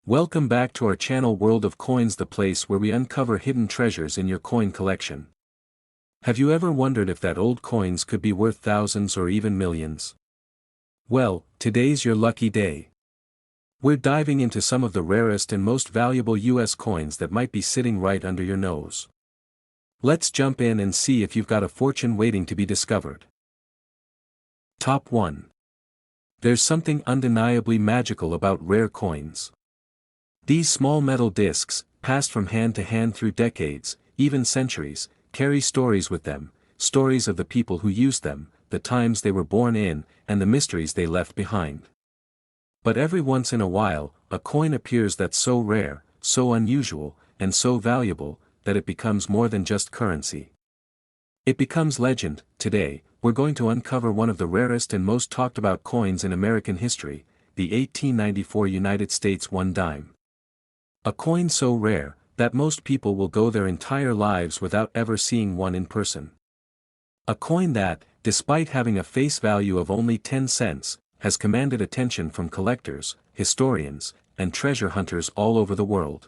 Welcome back to our channel World of Coins, the place where we uncover hidden treasures in your coin collection. Have you ever wondered if that old coins could be worth thousands or even millions? Well, today's your lucky day. We're diving into some of the rarest and most valuable US coins that might be sitting right under your nose. Let's jump in and see if you've got a fortune waiting to be discovered. Top 1. There's something undeniably magical about rare coins. These small metal discs, passed from hand to hand through decades, even centuries, carry stories with them, stories of the people who used them, the times they were born in, and the mysteries they left behind. But every once in a while, a coin appears that's so rare, so unusual, and so valuable, that it becomes more than just currency. It becomes legend. Today, we're going to uncover one of the rarest and most talked about coins in American history, the 1894 United States $1. A coin so rare, that most people will go their entire lives without ever seeing one in person. A coin that, despite having a face value of only 10 cents, has commanded attention from collectors, historians, and treasure hunters all over the world.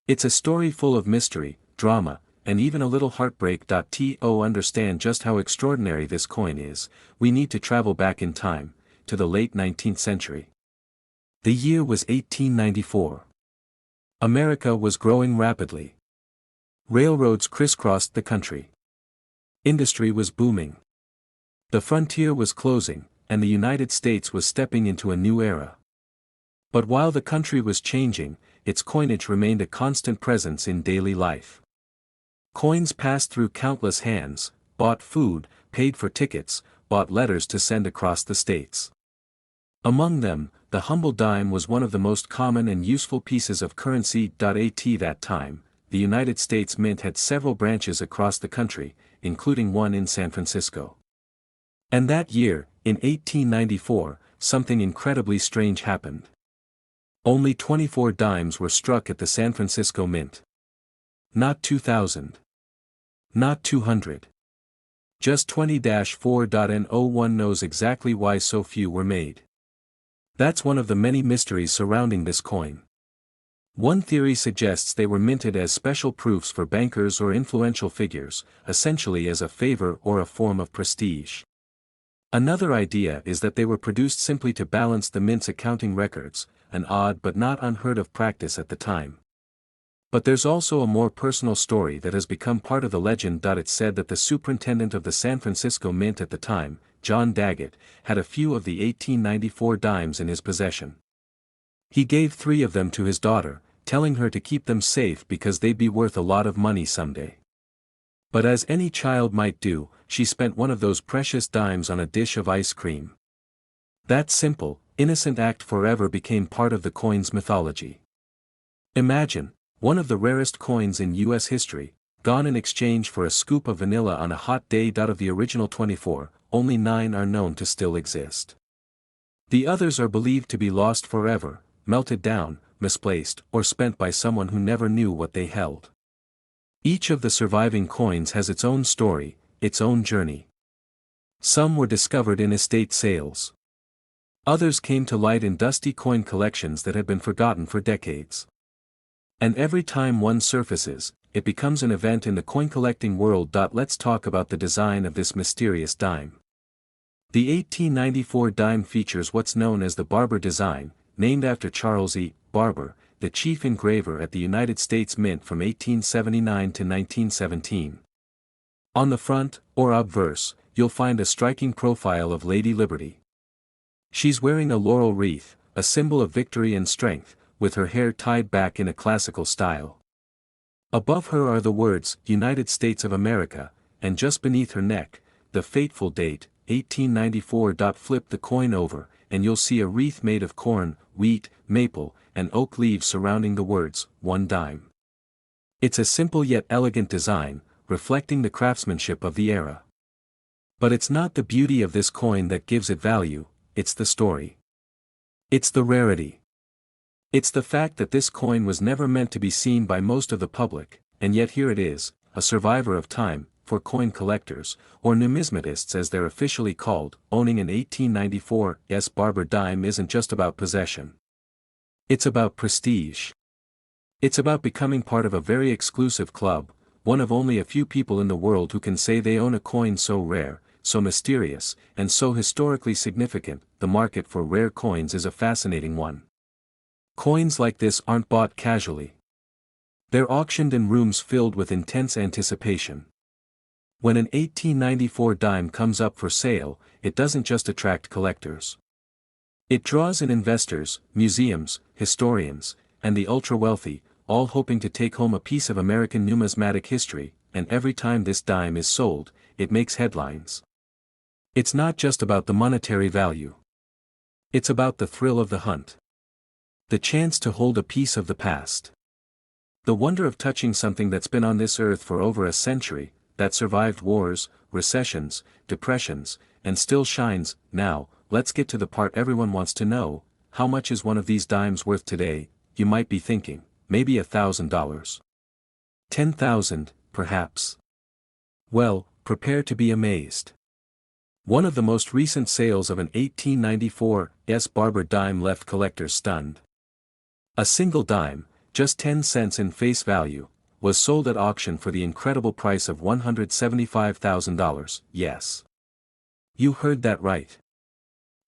It's a story full of mystery, drama, and even a little heartbreak. To understand just how extraordinary this coin is, we need to travel back in time, to the late 19th century. The year was 1894. America was growing rapidly. Railroads crisscrossed the country. Industry was booming. The frontier was closing, and the United States was stepping into a new era. But while the country was changing, its coinage remained a constant presence in daily life. Coins passed through countless hands, bought food, paid for tickets, bought letters to send across the states. Among them, the humble dime was one of the most common and useful pieces of currency. At that time, the United States Mint had several branches across the country, including one in San Francisco. And that year, in 1894, something incredibly strange happened. Only 24 dimes were struck at the San Francisco Mint. Not 2,000. Not 200. Just 20-4. And no one knows exactly why so few were made. That's one of the many mysteries surrounding this coin. One theory suggests they were minted as special proofs for bankers or influential figures, essentially as a favor or a form of prestige. Another idea is that they were produced simply to balance the mint's accounting records, an odd but not unheard of practice at the time. But there's also a more personal story that has become part of the legend. It's said that the superintendent of the San Francisco Mint at the time, John Daggett, had a few of the 1894 dimes in his possession. He gave 3 of them to his daughter, telling her to keep them safe because they'd be worth a lot of money someday. But as any child might do, she spent one of those precious dimes on a dish of ice cream. That simple, innocent act forever became part of the coin's mythology. Imagine, one of the rarest coins in US history, gone in exchange for a scoop of vanilla on a hot day. Of the original 24, only 9 are known to still exist. The others are believed to be lost forever, melted down, misplaced, or spent by someone who never knew what they held. Each of the surviving coins has its own story, its own journey. Some were discovered in estate sales. Others came to light in dusty coin collections that had been forgotten for decades. And every time one surfaces, it becomes an event in the coin collecting world. Let's talk about the design of this mysterious dime. The 1894 dime features what's known as the Barber design, named after Charles E. Barber, the chief engraver at the United States Mint from 1879 to 1917. On the front, or obverse, you'll find a striking profile of Lady Liberty. She's wearing a laurel wreath, a symbol of victory and strength, with her hair tied back in a classical style. Above her are the words, United States of America, and just beneath her neck, the fateful date, 1894. Flip the coin over, and you'll see a wreath made of corn, wheat, maple, and oak leaves surrounding the words, $1. It's a simple yet elegant design, reflecting the craftsmanship of the era. But it's not the beauty of this coin that gives it value, it's the story. It's the rarity. It's the fact that this coin was never meant to be seen by most of the public, and yet here it is, a survivor of time, for coin collectors, or numismatists as they're officially called. Owning an 1894 Barber dime isn't just about possession. It's about prestige. It's about becoming part of a very exclusive club, one of only a few people in the world who can say they own a coin so rare, so mysterious, and so historically significant. The market for rare coins is a fascinating one. Coins like this aren't bought casually. They're auctioned in rooms filled with intense anticipation. When an 1894 dime comes up for sale, it doesn't just attract collectors. It draws in investors, museums, historians, and the ultra-wealthy, all hoping to take home a piece of American numismatic history, and every time this dime is sold, it makes headlines. It's not just about the monetary value. It's about the thrill of the hunt. The chance to hold a piece of the past. The wonder of touching something that's been on this earth for over a century, that survived wars, recessions, depressions, and still shines. Now, let's get to the part everyone wants to know: how much is one of these dimes worth today? You might be thinking, maybe $1,000. 10,000, perhaps. Well, prepare to be amazed. One of the most recent sales of an 1894 Barber dime left collectors stunned. A single dime, just 10 cents in face value, was sold at auction for the incredible price of $175,000. Yes. You heard that right.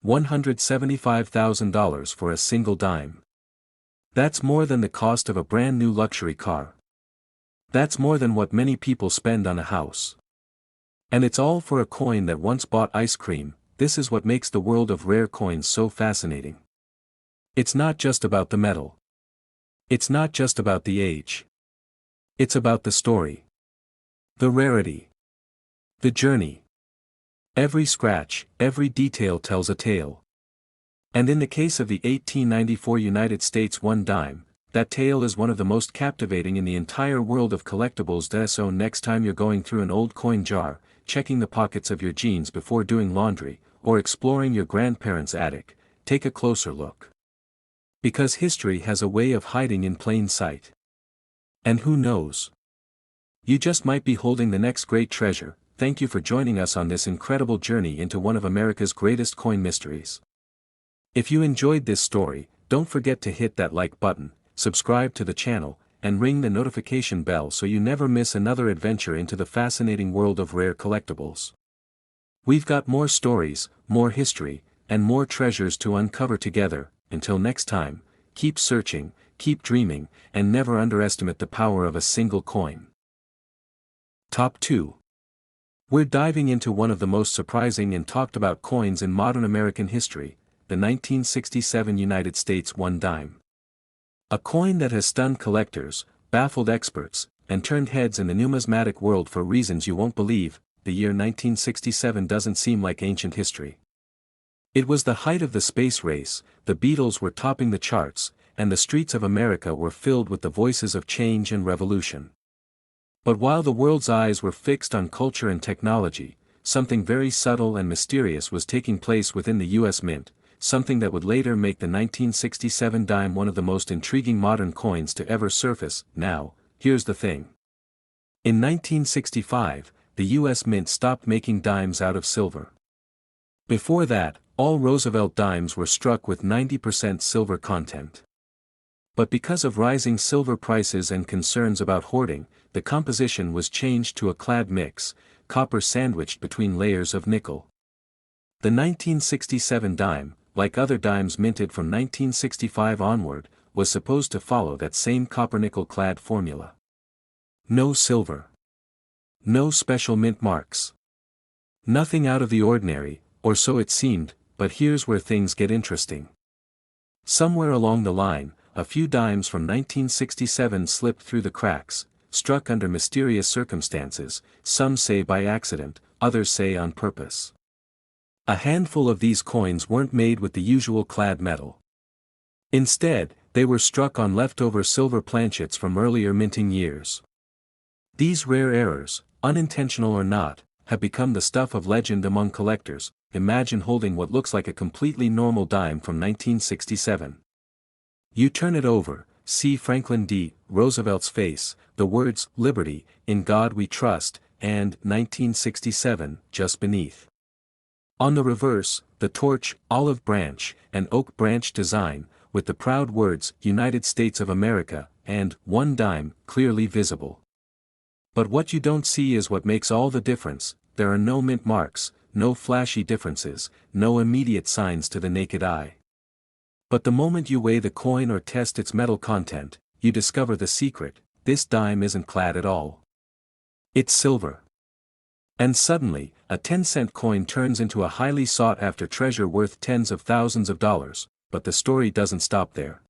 $175,000 for a single dime. That's more than the cost of a brand new luxury car. That's more than what many people spend on a house. And it's all for a coin that once bought ice cream. This is what makes the world of rare coins so fascinating. It's not just about the metal. It's not just about the age. It's about the story. The rarity. The journey. Every scratch, every detail tells a tale. And in the case of the 1894 United States $1 dime, that tale is one of the most captivating in the entire world of collectibles. So next time you're going through an old coin jar, checking the pockets of your jeans before doing laundry, or exploring your grandparents' attic, take a closer look. Because history has a way of hiding in plain sight. And who knows? You just might be holding the next great treasure. Thank you for joining us on this incredible journey into one of America's greatest coin mysteries. If you enjoyed this story, don't forget to hit that like button, subscribe to the channel, and ring the notification bell so you never miss another adventure into the fascinating world of rare collectibles. We've got more stories, more history, and more treasures to uncover together. Until next time, keep searching, keep dreaming, and never underestimate the power of a single coin. Top 2. We're diving into one of the most surprising and talked about coins in modern American history, the 1967 United States $1 dime. A coin that has stunned collectors, baffled experts, and turned heads in the numismatic world for reasons you won't believe. The year 1967 doesn't seem like ancient history. It was the height of the space race, the Beatles were topping the charts, and the streets of America were filled with the voices of change and revolution. But while the world's eyes were fixed on culture and technology, something very subtle and mysterious was taking place within the U.S. Mint, something that would later make the 1967 dime one of the most intriguing modern coins to ever surface. Now, here's the thing. In 1965, the U.S. Mint stopped making dimes out of silver. Before that, all Roosevelt dimes were struck with 90% silver content. But because of rising silver prices and concerns about hoarding, the composition was changed to a clad mix, copper sandwiched between layers of nickel. The 1967 dime, like other dimes minted from 1965 onward, was supposed to follow that same copper-nickel clad formula. No silver. No special mint marks. Nothing out of the ordinary, or so it seemed. But here's where things get interesting. Somewhere along the line, a few dimes from 1967 slipped through the cracks, struck under mysterious circumstances, some say by accident, others say on purpose. A handful of these coins weren't made with the usual clad metal. Instead, they were struck on leftover silver planchets from earlier minting years. These rare errors, unintentional or not, have become the stuff of legend among collectors. Imagine holding what looks like a completely normal dime from 1967. You turn it over, see Franklin D. Roosevelt's face, the words, "Liberty, in God we trust," and 1967, just beneath. On the reverse, the torch, olive branch, and oak branch design, with the proud words United States of America and 1 dime clearly visible. But what you don't see is what makes all the difference. There are no mint marks, no flashy differences, no immediate signs to the naked eye. But the moment you weigh the coin or test its metal content, you discover the secret: this dime isn't clad at all. It's silver. And suddenly, a 10-cent coin turns into a highly sought-after treasure worth tens of thousands of dollars, but the story doesn't stop there.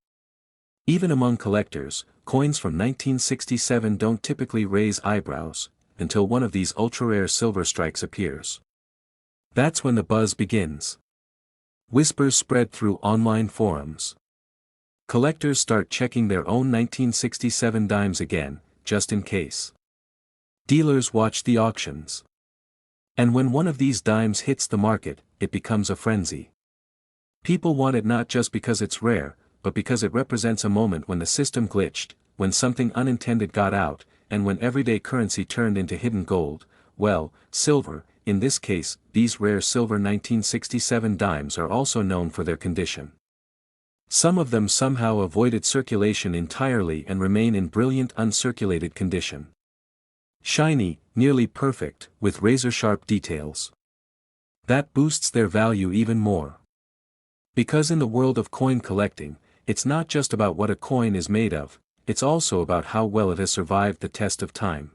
Even among collectors, coins from 1967 don't typically raise eyebrows, until one of these ultra-rare silver strikes appears. That's when the buzz begins. Whispers spread through online forums. Collectors start checking their own 1967 dimes again, just in case. Dealers watch the auctions. And when one of these dimes hits the market, it becomes a frenzy. People want it not just because it's rare, but because it represents a moment when the system glitched, when something unintended got out, and when everyday currency turned into hidden gold. Well, silver. In this case, these rare silver 1967 dimes are also known for their condition. Some of them somehow avoided circulation entirely and remain in brilliant uncirculated condition. Shiny, nearly perfect, with razor-sharp details. That boosts their value even more. Because in the world of coin collecting, it's not just about what a coin is made of, it's also about how well it has survived the test of time.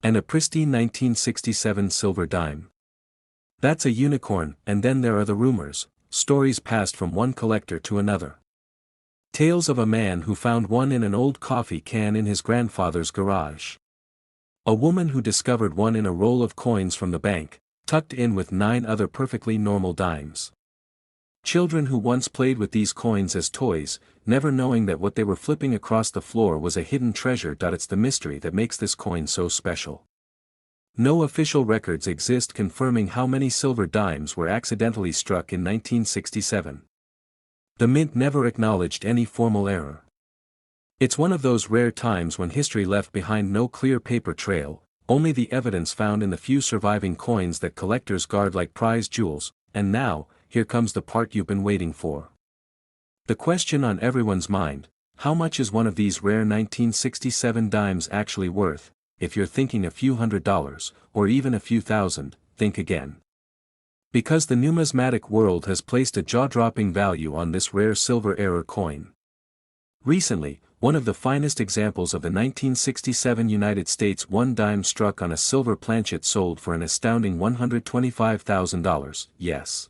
And a pristine 1967 silver dime. That's a unicorn. And then there are the rumors, stories passed from one collector to another. Tales of a man who found one in an old coffee can in his grandfather's garage. A woman who discovered one in a roll of coins from the bank, tucked in with 9 other perfectly normal dimes. Children who once played with these coins as toys, never knowing that what they were flipping across the floor was a hidden treasure. It's the mystery that makes this coin so special. No official records exist confirming how many silver dimes were accidentally struck in 1967. The mint never acknowledged any formal error. It's one of those rare times when history left behind no clear paper trail, only the evidence found in the few surviving coins that collectors guard like prized jewels. And now, here comes the part you've been waiting for. The question on everyone's mind: how much is one of these rare 1967 dimes actually worth? If you're thinking a few $100s, or even a few thousand, think again. Because the numismatic world has placed a jaw-dropping value on this rare silver-era coin. Recently, one of the finest examples of the 1967 United States 1 dime struck on a silver planchet sold for an astounding $125,000, yes.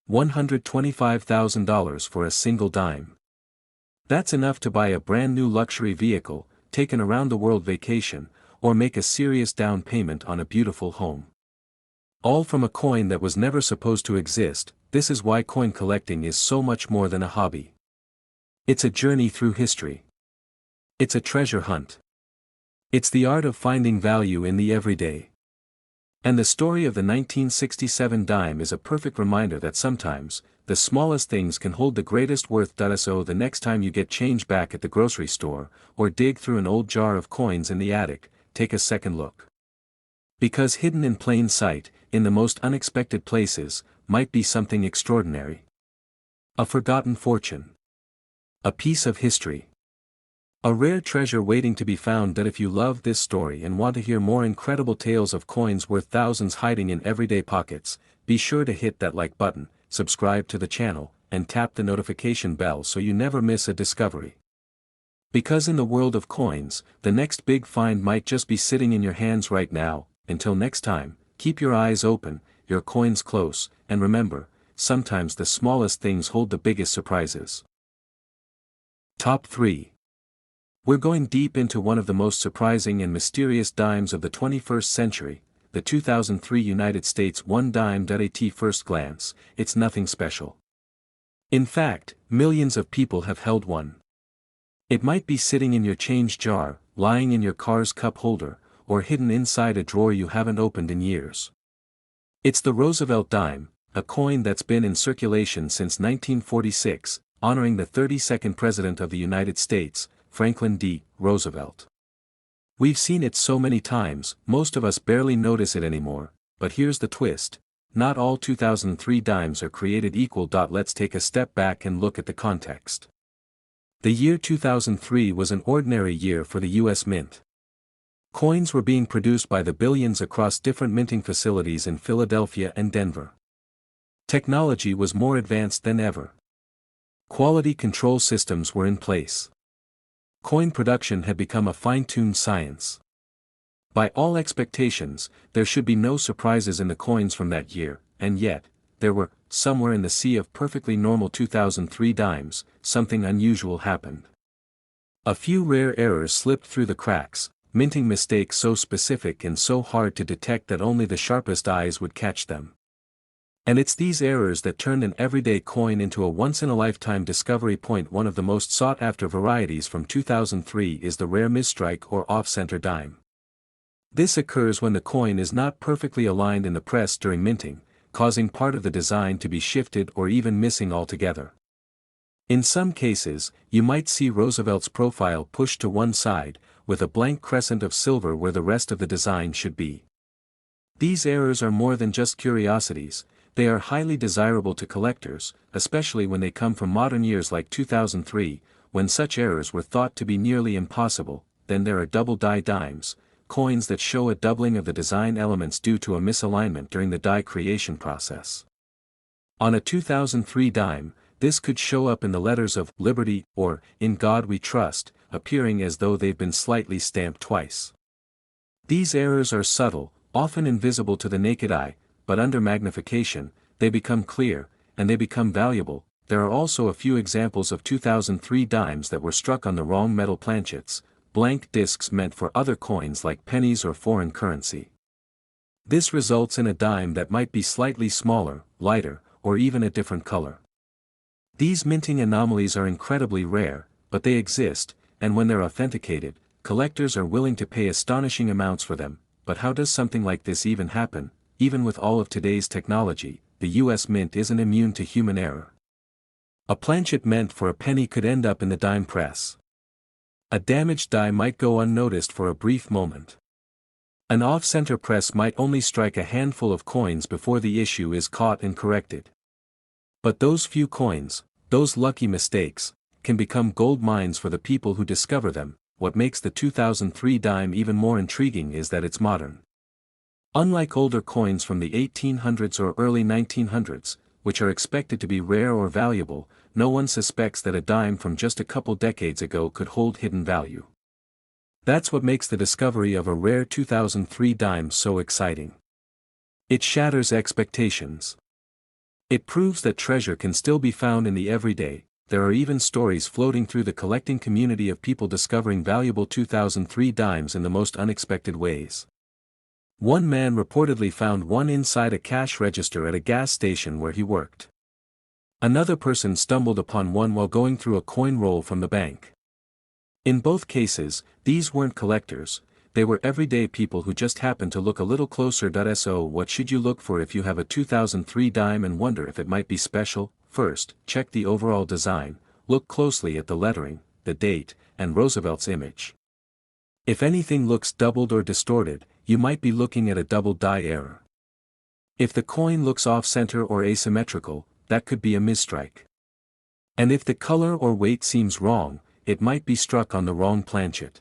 $125,000 for a single dime. That's enough to buy a brand new luxury vehicle, take an around-the-world vacation, or make a serious down payment on a beautiful home. All from a coin that was never supposed to exist. This is why coin collecting is so much more than a hobby. It's a journey through history. It's a treasure hunt. It's the art of finding value in the everyday. And the story of the 1967 dime is a perfect reminder that sometimes, the smallest things can hold the greatest worth. So the next time you get change back at the grocery store, or dig through an old jar of coins in the attic, take a second look. Because hidden in plain sight, in the most unexpected places, might be something extraordinary. A forgotten fortune. A piece of history. A rare treasure waiting to be found. If you love this story and want to hear more incredible tales of coins worth thousands hiding in everyday pockets, be sure to hit that like button, subscribe to the channel, and tap the notification bell so you never miss a discovery. Because in the world of coins, the next big find might just be sitting in your hands right now. Until next time, keep your eyes open, your coins close, and remember, sometimes the smallest things hold the biggest surprises. Top 3. We're going deep into one of the most surprising and mysterious dimes of the 21st century, the 2003 United States 1 dime. At first glance, it's nothing special. In fact, millions of people have held one. It might be sitting in your change jar, lying in your car's cup holder, or hidden inside a drawer you haven't opened in years. It's the Roosevelt Dime, a coin that's been in circulation since 1946, honoring the 32nd President of the United States, Franklin D. Roosevelt. We've seen it so many times, most of us barely notice it anymore, but here's the twist. not all 2003 dimes are created equal. Let's take a step back and look at the context. The year 2003 was an ordinary year for the U.S. Mint. Coins were being produced by the billions across different minting facilities in Philadelphia and Denver. Technology was more advanced than ever. Quality control systems were in place. Coin production had become a fine-tuned science. By all expectations, there should be no surprises in the coins from that year, and yet, there were, somewhere in the sea of perfectly normal 2003 dimes, something unusual happened. A few rare errors slipped through the cracks, minting mistakes so specific and so hard to detect that only the sharpest eyes would catch them. And it's these errors that turned an everyday coin into a once-in-a-lifetime discovery point. One of the most sought-after varieties from 2003 is the rare misstrike or off-center dime. This occurs when the coin is not perfectly aligned in the press during minting, causing part of the design to be shifted or even missing altogether. In some cases, you might see Roosevelt's profile pushed to one side, with a blank crescent of silver where the rest of the design should be. These errors are more than just curiosities, they are highly desirable to collectors, especially when they come from modern years like 2003, when such errors were thought to be nearly impossible. Then there are double die dimes, coins that show a doubling of the design elements due to a misalignment during the die creation process. On a 2003 dime, this could show up in the letters of Liberty or In God We Trust, appearing as though they've been slightly stamped twice. These errors are subtle, often invisible to the naked eye, but under magnification, they become clear, and they become valuable. There are also a few examples of 2003 dimes that were struck on the wrong metal planchets, blank discs meant for other coins like pennies or foreign currency. This results in a dime that might be slightly smaller, lighter, or even a different color. These minting anomalies are incredibly rare, but they exist, and when they're authenticated, collectors are willing to pay astonishing amounts for them. But how does something like this even happen? Even with all of today's technology, the U.S. Mint isn't immune to human error. A planchet meant for a penny could end up in the dime press. A damaged die might go unnoticed for a brief moment. An off-center press might only strike a handful of coins before the issue is caught and corrected. But those few coins, those lucky mistakes, can become gold mines for the people who discover them. What makes the 2003 dime even more intriguing is that it's modern. Unlike older coins from the 1800s or early 1900s, which are expected to be rare or valuable, no one suspects that a dime from just a couple decades ago could hold hidden value. That's what makes the discovery of a rare 2003 dime so exciting. It shatters expectations. It proves that treasure can still be found in the everyday. There are even stories floating through the collecting community of people discovering valuable 2003 dimes in the most unexpected ways. One man reportedly found one inside a cash register at a gas station where he worked. Another person stumbled upon one while going through a coin roll from the bank. In both cases, these weren't collectors, they were everyday people who just happened to look a little closer. So what should you look for if you have a 2003 dime and wonder if it might be special? First, check the overall design, look closely at the lettering, the date, and Roosevelt's image. If anything looks doubled or distorted, you might be looking at a double die error. If the coin looks off-center or asymmetrical, that could be a misstrike. And if the color or weight seems wrong, it might be struck on the wrong planchet.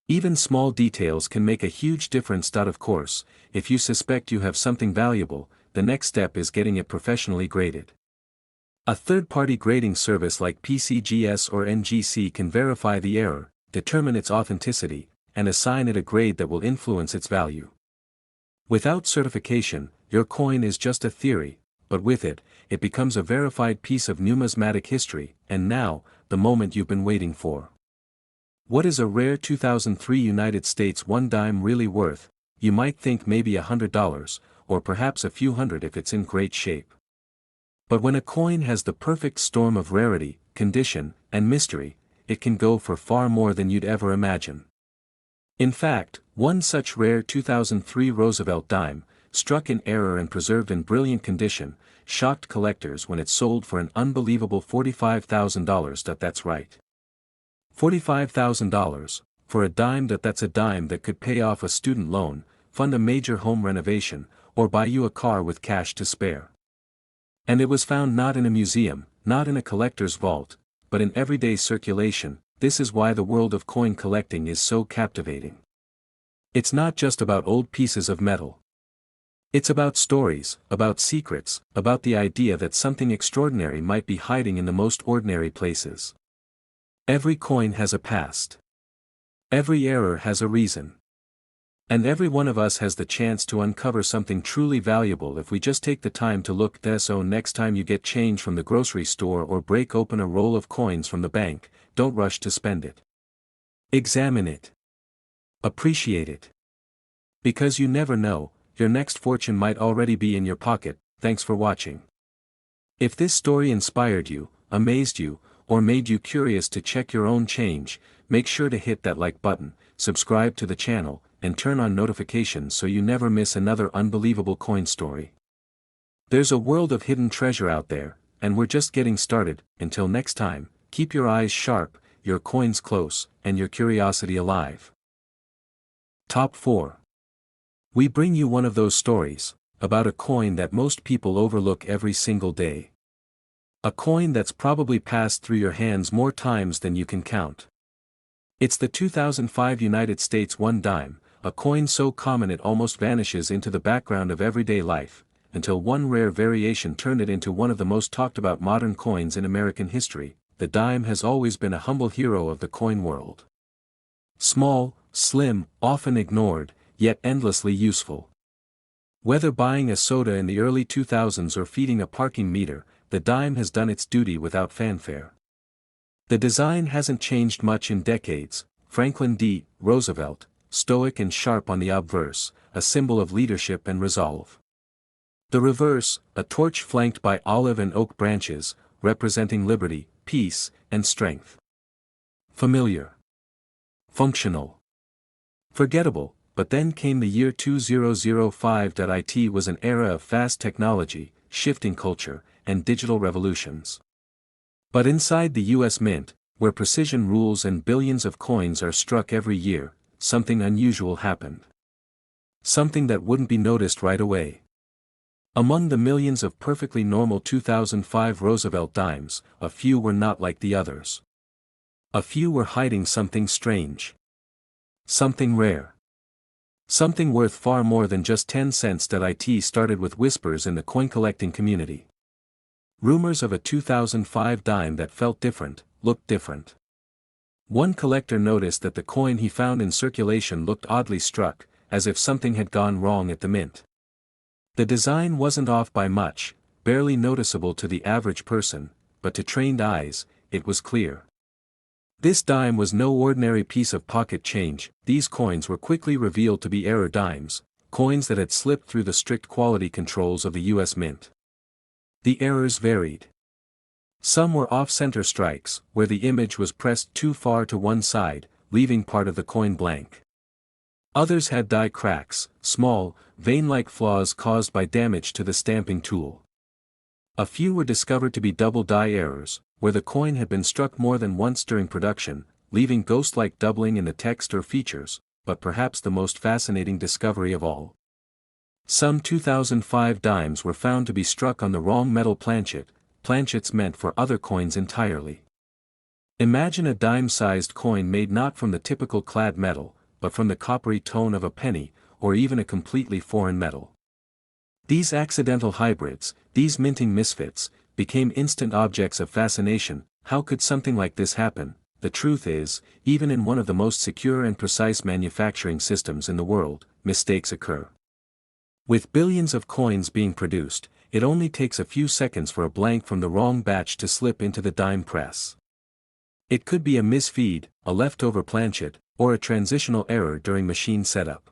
Even small details can make a huge difference. Of course, if you suspect you have something valuable, the next step is getting it professionally graded. A third-party grading service like PCGS or NGC can verify the error, determine its authenticity, and assign it a grade that will influence its value. Without certification, your coin is just a theory, but with it, it becomes a verified piece of numismatic history. And now, the moment you've been waiting for. What is a rare 2003 United States 1 dime really worth? You might think maybe $100, or perhaps a few hundred if it's in great shape. But when a coin has the perfect storm of rarity, condition, and mystery, it can go for far more than you'd ever imagine. In fact, one such rare 2003 Roosevelt dime, struck in error and preserved in brilliant condition, shocked collectors when it sold for an unbelievable $45,000. That's right. $45,000, for a dime. That's a dime that could pay off a student loan, fund a major home renovation, or buy you a car with cash to spare. And it was found not in a museum, not in a collector's vault, but in everyday circulation. This is why the world of coin collecting is so captivating. It's not just about old pieces of metal. It's about stories, about secrets, about the idea that something extraordinary might be hiding in the most ordinary places. Every coin has a past. Every error has a reason. And every one of us has the chance to uncover something truly valuable if we just take the time to look. So next time you get change from the grocery store or break open a roll of coins from the bank, don't rush to spend it. Examine it. Appreciate it. Because you never know, your next fortune might already be in your pocket. Thanks for watching. If this story inspired you, amazed you, or made you curious to check your own change, make sure to hit that like button, subscribe to the channel, and turn on notifications so you never miss another unbelievable coin story. There's a world of hidden treasure out there, and we're just getting started. Until next time, keep your eyes sharp, your coins close, and your curiosity alive. Top 4. We bring you one of those stories, about a coin that most people overlook every single day. A coin that's probably passed through your hands more times than you can count. It's the 2005 United States $1 dime, a coin so common it almost vanishes into the background of everyday life, until one rare variation turned it into one of the most talked about modern coins in American history. The dime has always been a humble hero of the coin world. Small, slim, often ignored, yet endlessly useful. Whether buying a soda in the early 2000s or feeding a parking meter, the dime has done its duty without fanfare. The design hasn't changed much in decades. Franklin D. Roosevelt, stoic and sharp on the obverse, a symbol of leadership and resolve. The reverse, a torch flanked by olive and oak branches, representing liberty, peace, and strength. Familiar. Functional. Forgettable, but then came the year 2005. It was an era of fast technology, shifting culture, and digital revolutions. But inside the US Mint, where precision rules and billions of coins are struck every year, something unusual happened. Something that wouldn't be noticed right away. Among the millions of perfectly normal 2005 Roosevelt dimes, a few were not like the others. A few were hiding something strange. Something rare. Something worth far more than just 10 cents. It started with whispers in the coin collecting community. Rumors of a 2005 dime that felt different, looked different. One collector noticed that the coin he found in circulation looked oddly struck, as if something had gone wrong at the mint. The design wasn't off by much, barely noticeable to the average person, but to trained eyes, it was clear. This dime was no ordinary piece of pocket change. These coins were quickly revealed to be error dimes, coins that had slipped through the strict quality controls of the US Mint. The errors varied. Some were off-center strikes, where the image was pressed too far to one side, leaving part of the coin blank. Others had die cracks, small, vein-like flaws caused by damage to the stamping tool. A few were discovered to be double die errors, where the coin had been struck more than once during production, leaving ghost-like doubling in the text or features. But perhaps the most fascinating discovery of all. Some 2005 dimes were found to be struck on the wrong metal planchet, planchets meant for other coins entirely. Imagine a dime-sized coin made not from the typical clad metal, but from the coppery tone of a penny, or even a completely foreign metal. These accidental hybrids, these minting misfits, became instant objects of fascination. How could something like this happen? The truth is, even in one of the most secure and precise manufacturing systems in the world, mistakes occur. With billions of coins being produced, it only takes a few seconds for a blank from the wrong batch to slip into the dime press. It could be a misfeed, a leftover planchet, or a transitional error during machine setup.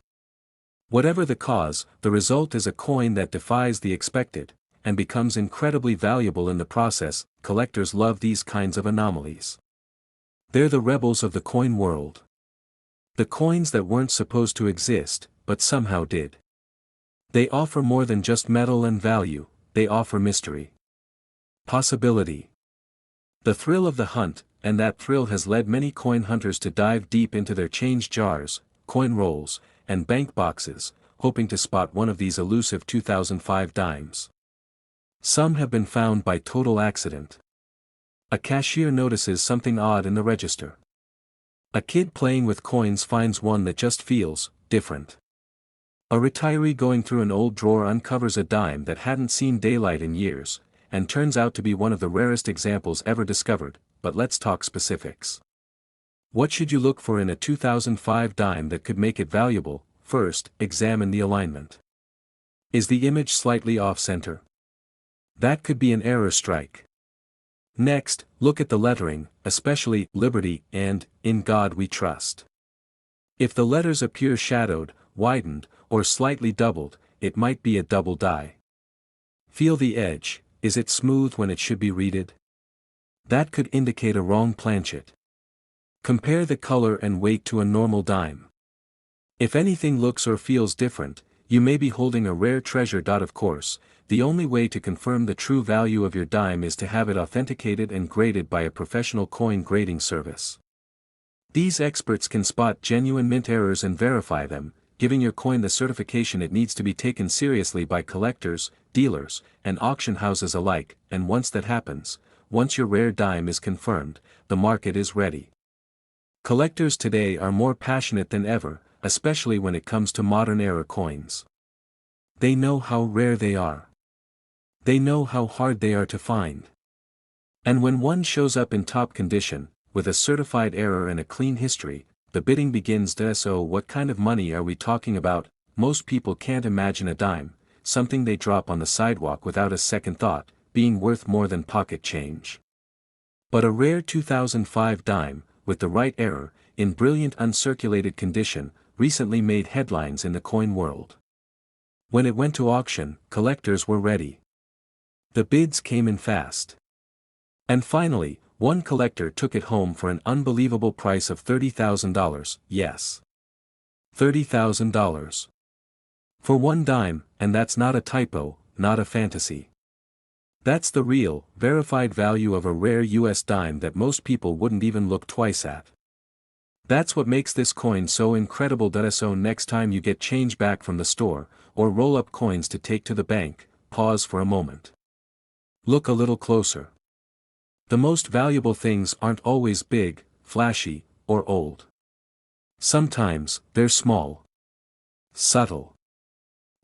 Whatever the cause, the result is a coin that defies the expected, and becomes incredibly valuable in the process. Collectors love these kinds of anomalies. They're the rebels of the coin world. The coins that weren't supposed to exist, but somehow did. They offer more than just metal and value, they offer mystery. Possibility. The thrill of the hunt, and that thrill has led many coin hunters to dive deep into their change jars, coin rolls, and bank boxes, hoping to spot one of these elusive 2005 dimes. Some have been found by total accident. A cashier notices something odd in the register. A kid playing with coins finds one that just feels different. A retiree going through an old drawer uncovers a dime that hadn't seen daylight in years, and turns out to be one of the rarest examples ever discovered. But let's talk specifics. What should you look for in a 2005 dime that could make it valuable? First, examine the alignment. Is the image slightly off-center? That could be an error strike. Next, look at the lettering, especially Liberty and In God We Trust. If the letters appear shadowed, widened, or slightly doubled, it might be a double die. Feel the edge. Is it smooth when it should be reeded? That could indicate a wrong planchet. Compare the color and weight to a normal dime. If anything looks or feels different, you may be holding a rare treasure. Of course, the only way to confirm the true value of your dime is to have it authenticated and graded by a professional coin grading service. These experts can spot genuine mint errors and verify them, giving your coin the certification it needs to be taken seriously by collectors, dealers, and auction houses alike. And once that happens, once your rare dime is confirmed, the market is ready. Collectors today are more passionate than ever, especially when it comes to modern-era coins. They know how rare they are. They know how hard they are to find. And when one shows up in top condition, with a certified error and a clean history, the bidding begins. So what kind of money are we talking about? Most people can't imagine a dime, something they drop on the sidewalk without a second thought, being worth more than pocket change. But a rare 2005 dime, with the right error, in brilliant uncirculated condition, recently made headlines in the coin world. When it went to auction, collectors were ready. The bids came in fast. And finally, one collector took it home for an unbelievable price of $30,000, yes. $30,000. For one dime, and that's not a typo, not a fantasy. That's the real, verified value of a rare US dime that most people wouldn't even look twice at. That's what makes this coin so incredible. So next time you get change back from the store, or roll up coins to take to the bank, pause for a moment. Look a little closer. The most valuable things aren't always big, flashy, or old. Sometimes, they're small. Subtle.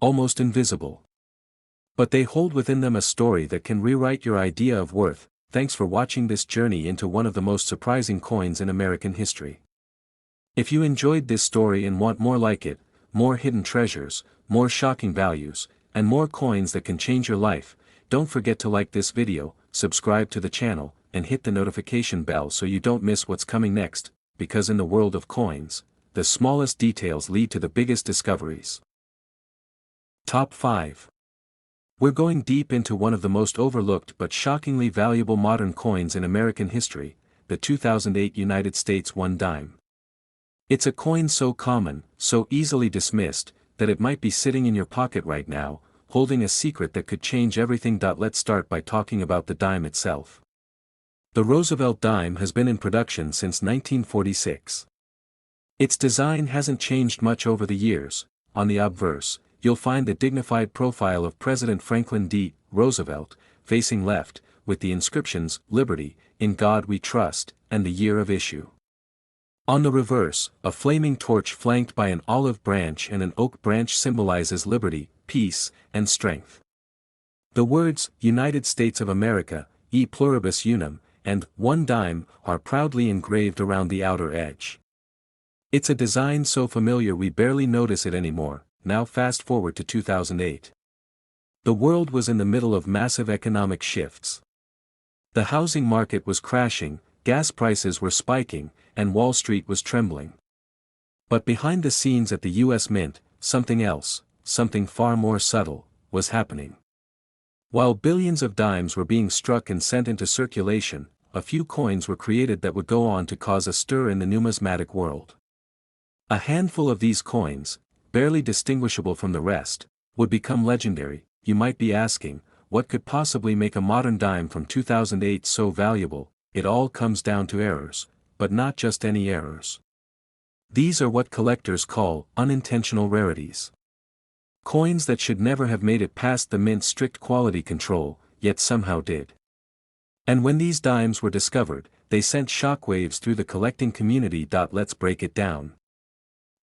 Almost invisible. But they hold within them a story that can rewrite your idea of worth. Thanks for watching this journey into one of the most surprising coins in American history. If you enjoyed this story and want more like it, more hidden treasures, more shocking values, and more coins that can change your life, don't forget to like this video, subscribe to the channel, and hit the notification bell so you don't miss what's coming next, because in the world of coins, the smallest details lead to the biggest discoveries. Top 5. We're going deep into one of the most overlooked but shockingly valuable modern coins in American history, the 2008 United States 1 dime. It's a coin so common, so easily dismissed, that it might be sitting in your pocket right now, holding a secret that could change everything. Let's start by talking about the dime itself. The Roosevelt Dime has been in production since 1946. Its design hasn't changed much over the years. On the obverse, you'll find the dignified profile of President Franklin D. Roosevelt, facing left, with the inscriptions, Liberty, In God We Trust, and the year of issue. On the reverse, a flaming torch flanked by an olive branch and an oak branch symbolizes liberty, peace, and strength. The words, United States of America, E pluribus unum, and 1 dime, are proudly engraved around the outer edge. It's a design so familiar we barely notice it anymore. Now fast forward to 2008. The world was in the middle of massive economic shifts. The housing market was crashing, gas prices were spiking, and Wall Street was trembling. But behind the scenes at the US Mint, something else, something far more subtle, was happening. While billions of dimes were being struck and sent into circulation, a few coins were created that would go on to cause a stir in the numismatic world. A handful of these coins, barely distinguishable from the rest, would become legendary. You might be asking, what could possibly make a modern dime from 2008 so valuable? It all comes down to errors, but not just any errors. These are what collectors call unintentional rarities. Coins that should never have made it past the mint's strict quality control, yet somehow did. And when these dimes were discovered, they sent shockwaves through the collecting community. Let's break it down.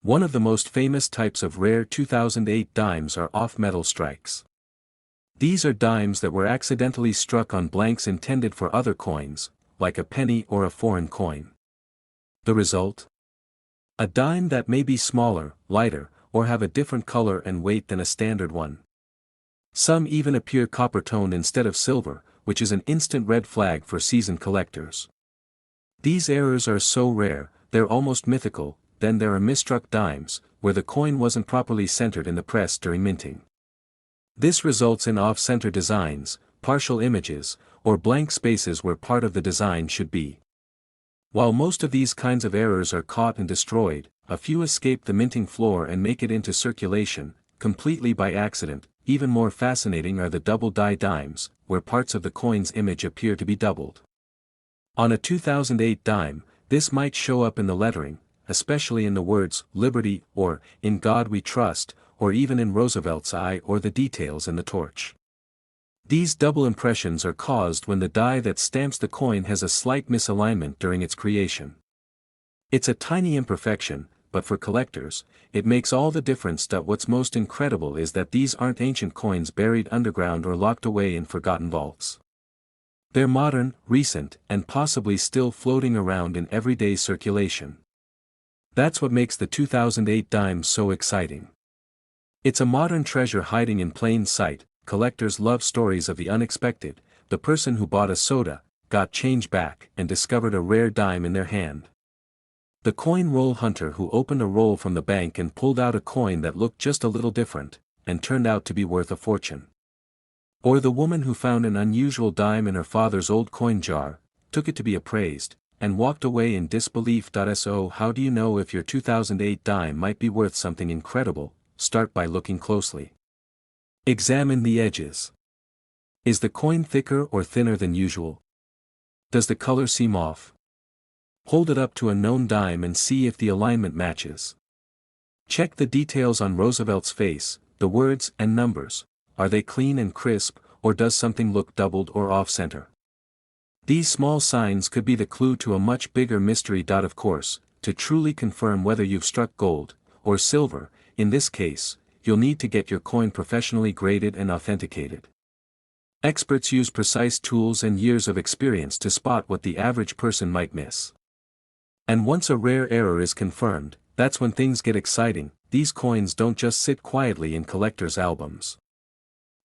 One of the most famous types of rare 2008 dimes are off-metal strikes. These are dimes that were accidentally struck on blanks intended for other coins, like a penny or a foreign coin. The result? A dime that may be smaller, lighter, or have a different color and weight than a standard one. Some even appear copper-toned instead of silver, which is an instant red flag for seasoned collectors. These errors are so rare, they're almost mythical. Then there are misstruck dimes, where the coin wasn't properly centered in the press during minting. This results in off-center designs, partial images, or blank spaces where part of the design should be. While most of these kinds of errors are caught and destroyed, a few escape the minting floor and make it into circulation, completely by accident. Even more fascinating are the double-die dimes, where parts of the coin's image appear to be doubled. On a 2008 dime, this might show up in the lettering, especially in the words, "Liberty," or, "In God We Trust," or even in Roosevelt's eye or the details in the torch. These double impressions are caused when the die that stamps the coin has a slight misalignment during its creation. It's a tiny imperfection, but for collectors, it makes all the difference. What's most incredible is that these aren't ancient coins buried underground or locked away in forgotten vaults. They're modern, recent, and possibly still floating around in everyday circulation. That's what makes the 2008 dime so exciting. It's a modern treasure hiding in plain sight. Collectors love stories of the unexpected, the person who bought a soda, got change back, and discovered a rare dime in their hand. The coin roll hunter who opened a roll from the bank and pulled out a coin that looked just a little different, and turned out to be worth a fortune. Or the woman who found an unusual dime in her father's old coin jar, took it to be appraised, and walked away in disbelief. So how do you know if your 2008 dime might be worth something incredible? Start by looking closely. Examine the edges. Is the coin thicker or thinner than usual? Does the color seem off? Hold it up to a known dime and see if the alignment matches. Check the details on Roosevelt's face, the words and numbers. Are they clean and crisp, or does something look doubled or off-center? These small signs could be the clue to a much bigger mystery. Of course, to truly confirm whether you've struck gold, or silver, in this case, you'll need to get your coin professionally graded and authenticated. Experts use precise tools and years of experience to spot what the average person might miss. And once a rare error is confirmed, that's when things get exciting. These coins don't just sit quietly in collectors' albums.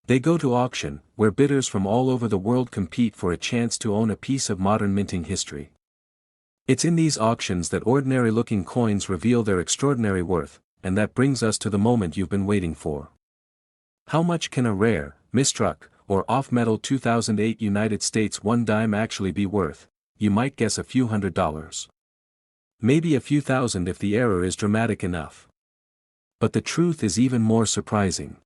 They go to auction, where bidders from all over the world compete for a chance to own a piece of modern minting history. It's in these auctions that ordinary-looking coins reveal their extraordinary worth, and that brings us to the moment you've been waiting for. How much can a rare, misstruck, or off-metal 2008 United States 1 dime actually be worth? You might guess a few $100s. Maybe a few thousand if the error is dramatic enough. But the truth is even more surprising.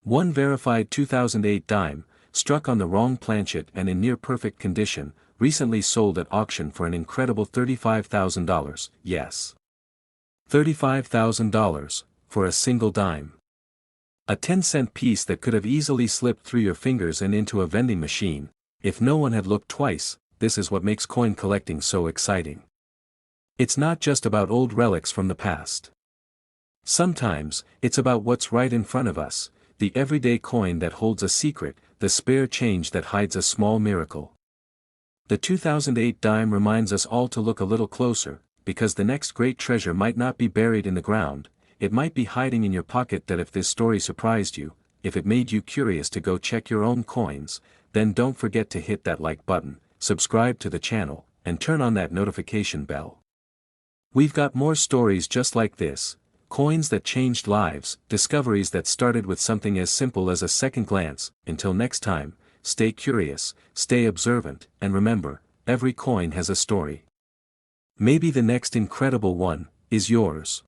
One verified 2008 dime, struck on the wrong planchet and in near-perfect condition, recently sold at auction for an incredible $35,000, yes. $35,000, for a single dime. A 10-cent piece that could have easily slipped through your fingers and into a vending machine, if no one had looked twice. This is what makes coin collecting so exciting. It's not just about old relics from the past. Sometimes, it's about what's right in front of us, the everyday coin that holds a secret, the spare change that hides a small miracle. The 2008 dime reminds us all to look a little closer, because the next great treasure might not be buried in the ground, it might be hiding in your pocket. If this story surprised you, if it made you curious to go check your own coins, then don't forget to hit that like button, subscribe to the channel, and turn on that notification bell. We've got more stories just like this, coins that changed lives, discoveries that started with something as simple as a second glance. Until next time, stay curious, stay observant, and remember, every coin has a story. Maybe the next incredible one is yours.